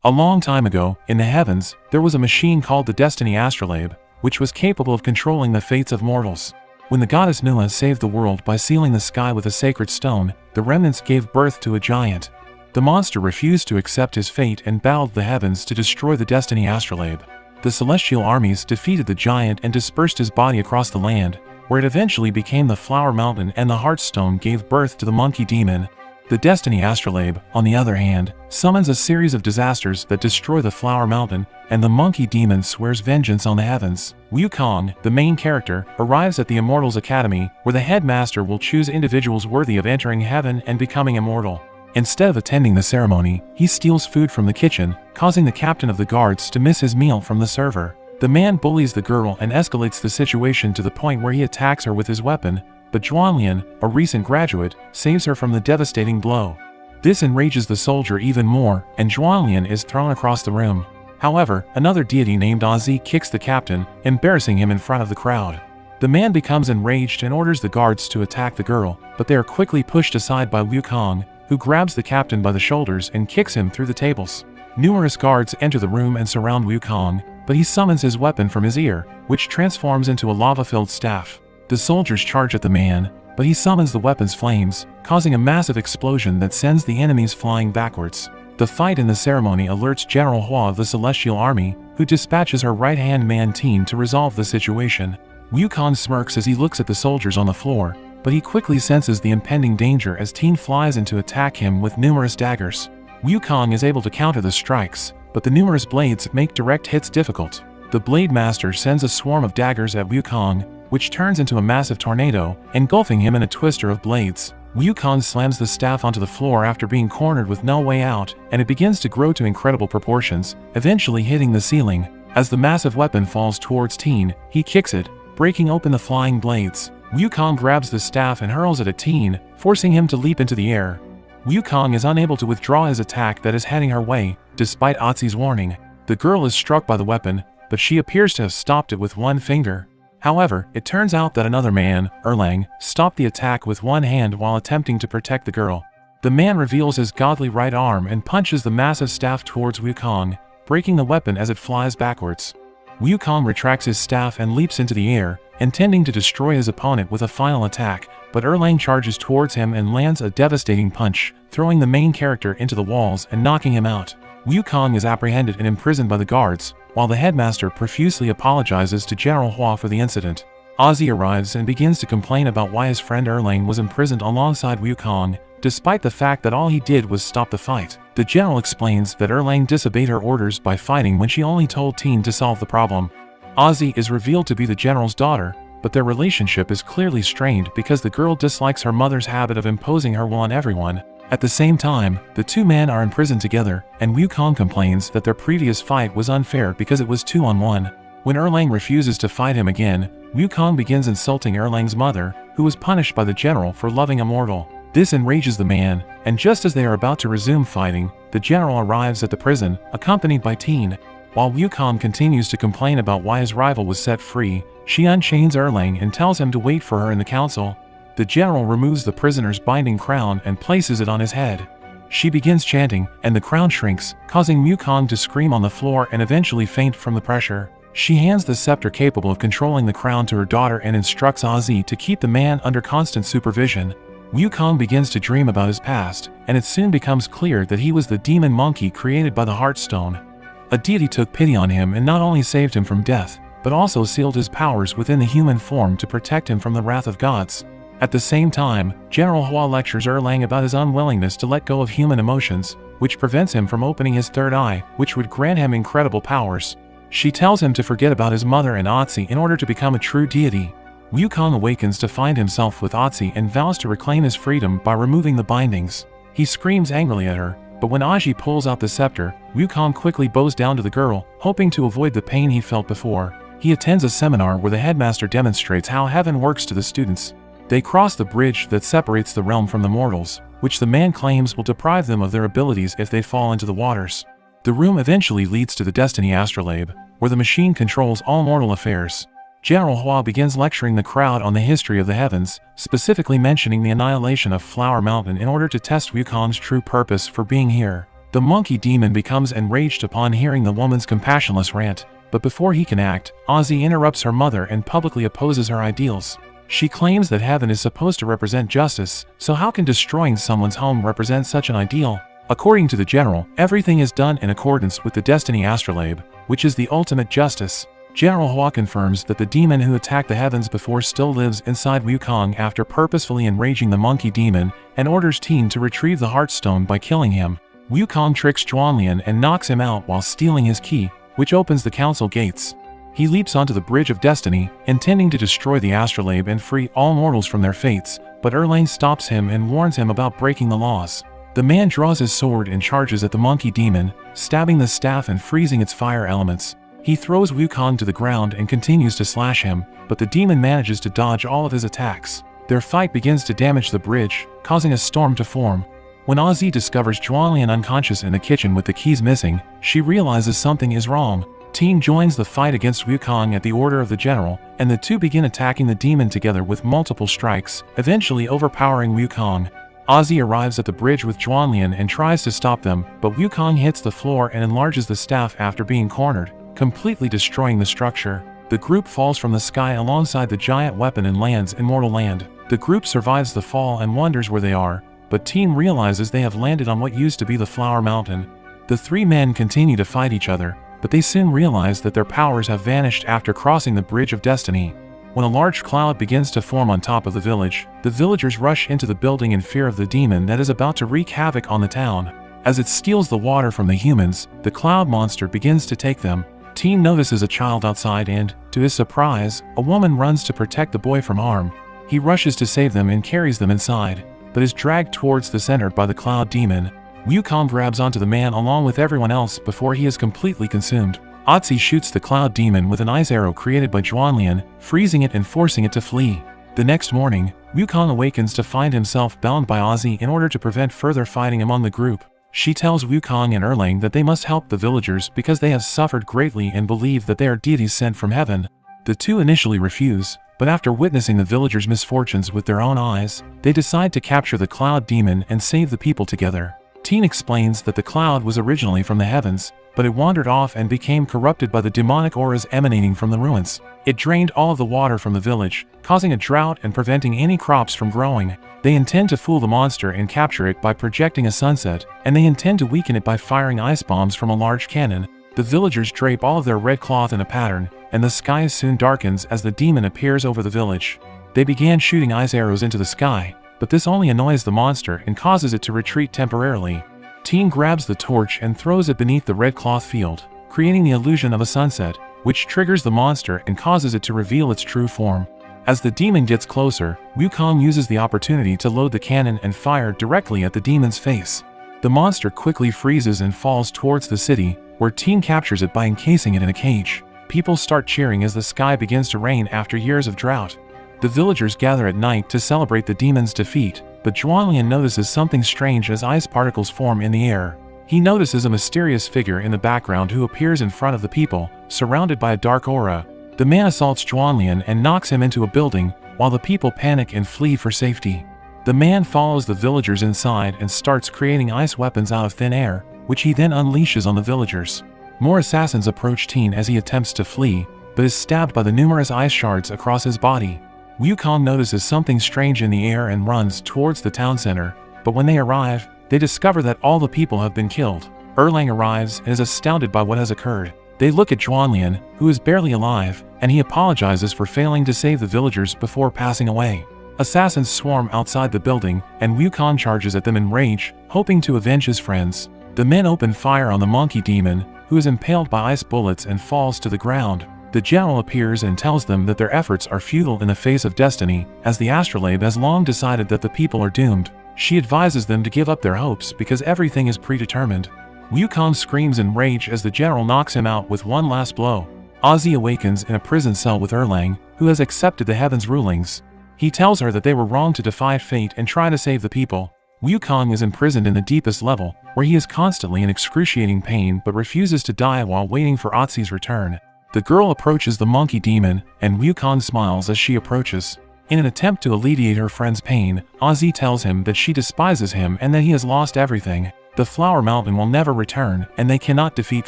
A long time ago, in the heavens, there was a machine called the Destiny Astrolabe, which was capable of controlling the fates of mortals. When the goddess Nula saved the world by sealing the sky with a sacred stone, the remnants gave birth to a giant. The monster refused to accept his fate and battled the heavens to destroy the Destiny Astrolabe. The celestial armies defeated the giant and dispersed his body across the land, where it eventually became the Flower Mountain, and the Heartstone gave birth to the Monkey Demon. The Destiny Astrolabe, on the other hand, summons a series of disasters that destroy the Flower Mountain, and the Monkey Demon swears vengeance on the heavens. Wukong, the main character, arrives at the Immortals Academy, where the headmaster will choose individuals worthy of entering heaven and becoming immortal. Instead of attending the ceremony, he steals food from the kitchen, causing the captain of the guards to miss his meal from the server. The man bullies the girl and escalates the situation to the point where he attacks her with his weapon, but Zhuanglian, a recent graduate, saves her from the devastating blow. This enrages the soldier even more, and Zhuanglian is thrown across the room. However, another deity named Ozzy kicks the captain, embarrassing him in front of the crowd. The man becomes enraged and orders the guards to attack the girl, but they are quickly pushed aside by Wukong, who grabs the captain by the shoulders and kicks him through the tables. Numerous guards enter the room and surround Wukong, but he summons his weapon from his ear, which transforms into a lava-filled staff. The soldiers charge at the man, but he summons the weapon's flames, causing a massive explosion that sends the enemies flying backwards. The fight in the ceremony alerts General Hua of the Celestial Army, who dispatches her right-hand man Teen to resolve the situation. Wukong smirks as he looks at the soldiers on the floor, but he quickly senses the impending danger as Teen flies in to attack him with numerous daggers. Wukong is able to counter the strikes, but the numerous blades make direct hits difficult. The Blade Master sends a swarm of daggers at Wukong, which turns into a massive tornado, engulfing him in a twister of blades. Wukong slams the staff onto the floor after being cornered with no way out, and it begins to grow to incredible proportions, eventually hitting the ceiling. As the massive weapon falls towards Teen, he kicks it, breaking open the flying blades. Wukong grabs the staff and hurls it at Teen, forcing him to leap into the air. Wukong is unable to withdraw his attack that is heading her way, despite Otzi's warning. The girl is struck by the weapon, but she appears to have stopped it with one finger. However, it turns out that another man, Erlang, stopped the attack with one hand while attempting to protect the girl. The man reveals his godly right arm and punches the massive staff towards Wukong, breaking the weapon as it flies backwards. Wukong retracts his staff and leaps into the air, intending to destroy his opponent with a final attack, but Erlang charges towards him and lands a devastating punch, throwing the main character into the walls and knocking him out. Wukong is apprehended and imprisoned by the guards, while the headmaster profusely apologizes to General Hua for the incident. Ozzy arrives and begins to complain about why his friend Erlang was imprisoned alongside Wukong, despite the fact that all he did was stop the fight. The general explains that Erlang disobeyed her orders by fighting when she only told Teen to solve the problem. Ozzy is revealed to be the general's daughter, but their relationship is clearly strained because the girl dislikes her mother's habit of imposing her will on everyone. At the same time, the two men are imprisoned together, and Wukong complains that their previous fight was unfair because it was 2-on-1. When Erlang refuses to fight him again, Wukong begins insulting Erlang's mother, who was punished by the general for loving a mortal. This enrages the man, and just as they are about to resume fighting, the general arrives at the prison, accompanied by Teen. While Wukong continues to complain about why his rival was set free, she unchains Erlang and tells him to wait for her in the council. The general removes the prisoner's binding crown and places it on his head. She begins chanting, and the crown shrinks, causing Wukong to scream on the floor and eventually faint from the pressure. She hands the scepter capable of controlling the crown to her daughter and instructs Ozzy to keep the man under constant supervision. Wukong begins to dream about his past, and it soon becomes clear that he was the demon monkey created by the Heartstone. A deity took pity on him and not only saved him from death, but also sealed his powers within the human form to protect him from the wrath of gods. At the same time, General Hua lectures Erlang about his unwillingness to let go of human emotions, which prevents him from opening his third eye, which would grant him incredible powers. She tells him to forget about his mother and Otzi in order to become a true deity. Wukong awakens to find himself with Otzi and vows to reclaim his freedom by removing the bindings. He screams angrily at her, but when Ozzy pulls out the scepter, Wukong quickly bows down to the girl, hoping to avoid the pain he felt before. He attends a seminar where the headmaster demonstrates how heaven works to the students. They cross the bridge that separates the realm from the mortals, which the man claims will deprive them of their abilities if they fall into the waters. The room eventually leads to the Destiny Astrolabe, where the machine controls all mortal affairs. General Hua begins lecturing the crowd on the history of the heavens, specifically mentioning the annihilation of Flower Mountain in order to test Wukong's true purpose for being here. The monkey demon becomes enraged upon hearing the woman's compassionless rant, but before he can act, Ozzy interrupts her mother and publicly opposes her ideals. She claims that heaven is supposed to represent justice, so how can destroying someone's home represent such an ideal? According to the general, everything is done in accordance with the destiny astrolabe, which is the ultimate justice. General Hua confirms that the demon who attacked the heavens before still lives inside Wukong after purposefully enraging the monkey demon, and orders Teen to retrieve the Heartstone by killing him. Wukong tricks Zhuanglian and knocks him out while stealing his key, which opens the council gates. He leaps onto the Bridge of Destiny, intending to destroy the astrolabe and free all mortals from their fates, but Erlang stops him and warns him about breaking the laws. The man draws his sword and charges at the monkey demon, stabbing the staff and freezing its fire elements. He throws Wukong to the ground and continues to slash him, but the demon manages to dodge all of his attacks. Their fight begins to damage the bridge, causing a storm to form. When Ozzy discovers Zhuanglian unconscious in the kitchen with the keys missing, she realizes something is wrong. Teen joins the fight against Wukong at the order of the general, and the two begin attacking the demon together with multiple strikes, eventually overpowering Wukong. Ozzy arrives at the bridge with Zhuanglian and tries to stop them, but Wukong hits the floor and enlarges the staff after being cornered, completely destroying the structure. The group falls from the sky alongside the giant weapon and lands in Mortal Land. The group survives the fall and wonders where they are, but Teen realizes they have landed on what used to be the Flower Mountain. The three men continue to fight each other, but they soon realize that their powers have vanished after crossing the Bridge of Destiny. When a large cloud begins to form on top of the village, the villagers rush into the building in fear of the demon that is about to wreak havoc on the town. As it steals the water from the humans, the cloud monster begins to take them. Teen notices a child outside and, to his surprise, a woman runs to protect the boy from harm. He rushes to save them and carries them inside, but is dragged towards the center by the cloud demon. Wukong grabs onto the man along with everyone else before he is completely consumed. Otzi shoots the cloud demon with an ice arrow created by Zhuanglian, freezing it and forcing it to flee. The next morning, Wukong awakens to find himself bound by Ozzy in order to prevent further fighting among the group. She tells Wukong and Erlang that they must help the villagers because they have suffered greatly and believe that they are deities sent from heaven. The two initially refuse, but after witnessing the villagers' misfortunes with their own eyes, they decide to capture the cloud demon and save the people together. Teen explains that the cloud was originally from the heavens, but it wandered off and became corrupted by the demonic auras emanating from the ruins. It drained all of the water from the village, causing a drought and preventing any crops from growing. They intend to fool the monster and capture it by projecting a sunset, and they intend to weaken it by firing ice bombs from a large cannon. The villagers drape all of their red cloth in a pattern, and the sky soon darkens as the demon appears over the village. They began shooting ice arrows into the sky, but this only annoys the monster and causes it to retreat temporarily. Teen grabs the torch and throws it beneath the red cloth field, creating the illusion of a sunset, which triggers the monster and causes it to reveal its true form. As the demon gets closer, Wukong uses the opportunity to load the cannon and fire directly at the demon's face. The monster quickly freezes and falls towards the city, where Teen captures it by encasing it in a cage. People start cheering as the sky begins to rain after years of drought. The villagers gather at night to celebrate the demon's defeat, but Zhuanglian notices something strange as ice particles form in the air. He notices a mysterious figure in the background who appears in front of the people, surrounded by a dark aura. The man assaults Zhuanglian and knocks him into a building, while the people panic and flee for safety. The man follows the villagers inside and starts creating ice weapons out of thin air, which he then unleashes on the villagers. More assassins approach Teen as he attempts to flee, but is stabbed by the numerous ice shards across his body. Wukong notices something strange in the air and runs towards the town center, but when they arrive, they discover that all the people have been killed. Erlang arrives and is astounded by what has occurred. They look at Zhuanglian, who is barely alive, and he apologizes for failing to save the villagers before passing away. Assassins swarm outside the building, and Wukong charges at them in rage, hoping to avenge his friends. The men open fire on the monkey demon, who is impaled by ice bullets and falls to the ground. The general appears and tells them that their efforts are futile in the face of destiny, as the astrolabe has long decided that the people are doomed. She advises them to give up their hopes because everything is predetermined. Wukong screams in rage as the general knocks him out with one last blow. Ozzy awakens in a prison cell with Erlang, who has accepted the heavens' rulings. He tells her that they were wrong to defy fate and try to save the people. Wukong is imprisoned in the deepest level, where he is constantly in excruciating pain but refuses to die while waiting for Otzi's return. The girl approaches the monkey demon, and Wukong smiles as she approaches. In an attempt to alleviate her friend's pain, Ozzy tells him that she despises him and that he has lost everything. The Flower Mountain will never return, and they cannot defeat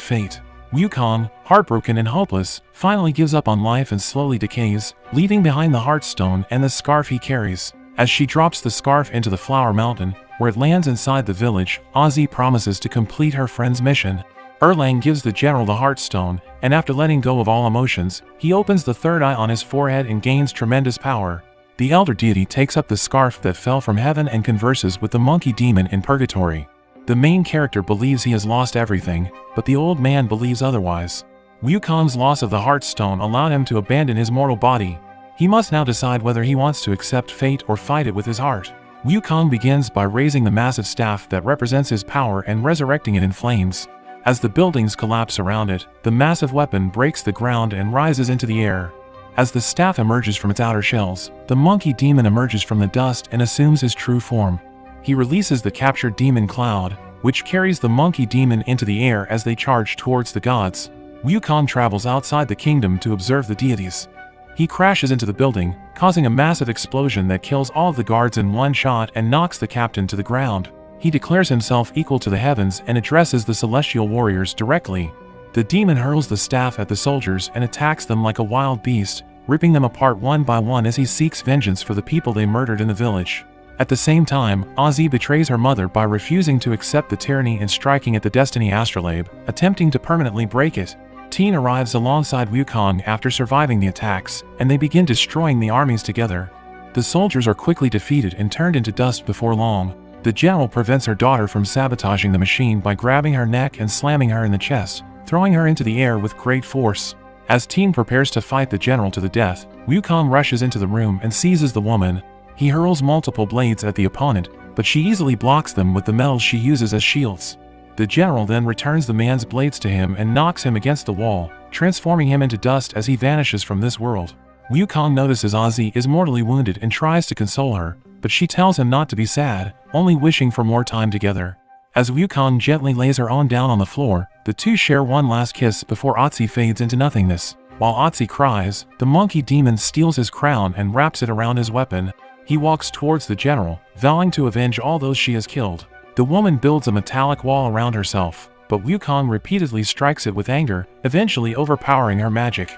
fate. Wukong, heartbroken and hopeless, finally gives up on life and slowly decays, leaving behind the Heartstone and the scarf he carries. As she drops the scarf into the Flower Mountain, where it lands inside the village, Ozzy promises to complete her friend's mission. Erlang gives the general the Heartstone, and after letting go of all emotions, he opens the third eye on his forehead and gains tremendous power. The elder deity takes up the scarf that fell from heaven and converses with the monkey demon in purgatory. The main character believes he has lost everything, but the old man believes otherwise. Wukong's loss of the Heartstone allowed him to abandon his mortal body. He must now decide whether he wants to accept fate or fight it with his heart. Wukong begins by raising the massive staff that represents his power and resurrecting it in flames. As the buildings collapse around it, the massive weapon breaks the ground and rises into the air. As the staff emerges from its outer shells, the monkey demon emerges from the dust and assumes his true form. He releases the captured demon cloud, which carries the monkey demon into the air as they charge towards the gods. Wukong travels outside the kingdom to observe the deities. He crashes into the building, causing a massive explosion that kills all of the guards in one shot and knocks the captain to the ground. He declares himself equal to the heavens and addresses the celestial warriors directly. The demon hurls the staff at the soldiers and attacks them like a wild beast, ripping them apart one by one as he seeks vengeance for the people they murdered in the village. At the same time, Ozzy betrays her mother by refusing to accept the tyranny and striking at the Destiny Astrolabe, attempting to permanently break it. Teen arrives alongside Wukong after surviving the attacks, and they begin destroying the armies together. The soldiers are quickly defeated and turned into dust before long. The general prevents her daughter from sabotaging the machine by grabbing her neck and slamming her in the chest, throwing her into the air with great force. As Teen prepares to fight the general to the death, Wukong rushes into the room and seizes the woman. He hurls multiple blades at the opponent, but she easily blocks them with the metals she uses as shields. The general then returns the man's blades to him and knocks him against the wall, transforming him into dust as he vanishes from this world. Wukong notices Ozzy is mortally wounded and tries to console her, but she tells him not to be sad, only wishing for more time together. As Wukong gently lays her own down on the floor, the two share one last kiss before Ozzy fades into nothingness. While Ozzy cries, the monkey demon steals his crown and wraps it around his weapon. He walks towards the general, vowing to avenge all those she has killed. The woman builds a metallic wall around herself, but Wukong repeatedly strikes it with anger, eventually overpowering her magic.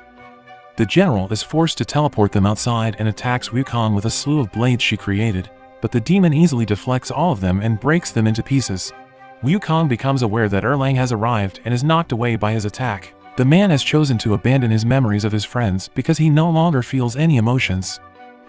The general is forced to teleport them outside and attacks Wukong with a slew of blades she created, but the demon easily deflects all of them and breaks them into pieces. Wukong becomes aware that Erlang has arrived and is knocked away by his attack. The man has chosen to abandon his memories of his friends because he no longer feels any emotions.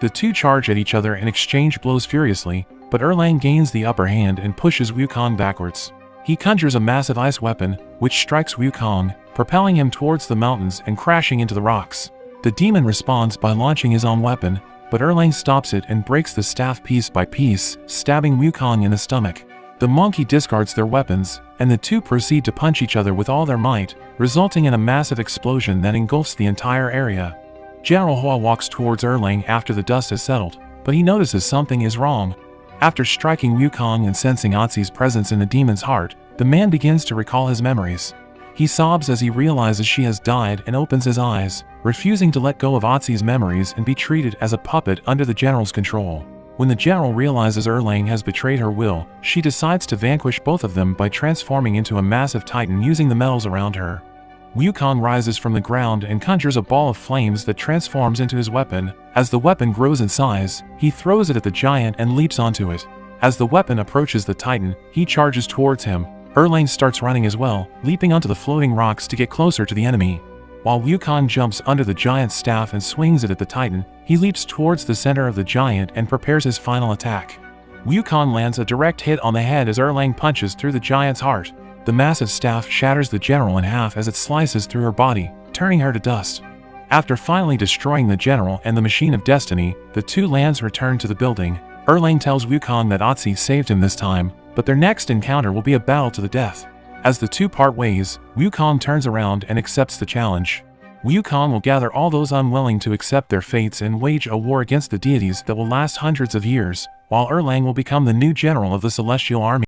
The two charge at each other and exchange blows furiously, but Erlang gains the upper hand and pushes Wukong backwards. He conjures a massive ice weapon, which strikes Wukong, propelling him towards the mountains and crashing into the rocks. The demon responds by launching his own weapon, but Erlang stops it and breaks the staff piece by piece, stabbing Wukong in the stomach. The monkey discards their weapons, and the two proceed to punch each other with all their might, resulting in a massive explosion that engulfs the entire area. General Hua walks towards Erlang after the dust has settled, but he notices something is wrong. After striking Wukong and sensing Otzi's presence in the demon's heart, the man begins to recall his memories. He sobs as he realizes she has died and opens his eyes, refusing to let go of Otzi's memories and be treated as a puppet under the general's control. When the general realizes Erlang has betrayed her will, she decides to vanquish both of them by transforming into a massive titan using the metals around her. Wukong rises from the ground and conjures a ball of flames that transforms into his weapon. As the weapon grows in size, he throws it at the giant and leaps onto it. As the weapon approaches the titan, he charges towards him. Erlang starts running as well, leaping onto the floating rocks to get closer to the enemy. While Wukong jumps under the giant's staff and swings it at the titan, he leaps towards the center of the giant and prepares his final attack. Wukong lands a direct hit on the head as Erlang punches through the giant's heart. The massive staff shatters the general in half as it slices through her body, turning her to dust. After finally destroying the general and the machine of destiny, the two lands return to the building. Erlang tells Wukong that Otzi saved him this time, but their next encounter will be a battle to the death. As the two part ways, Wukong turns around and accepts the challenge. Wukong will gather all those unwilling to accept their fates and wage a war against the deities that will last hundreds of years, while Erlang will become the new general of the Celestial Army.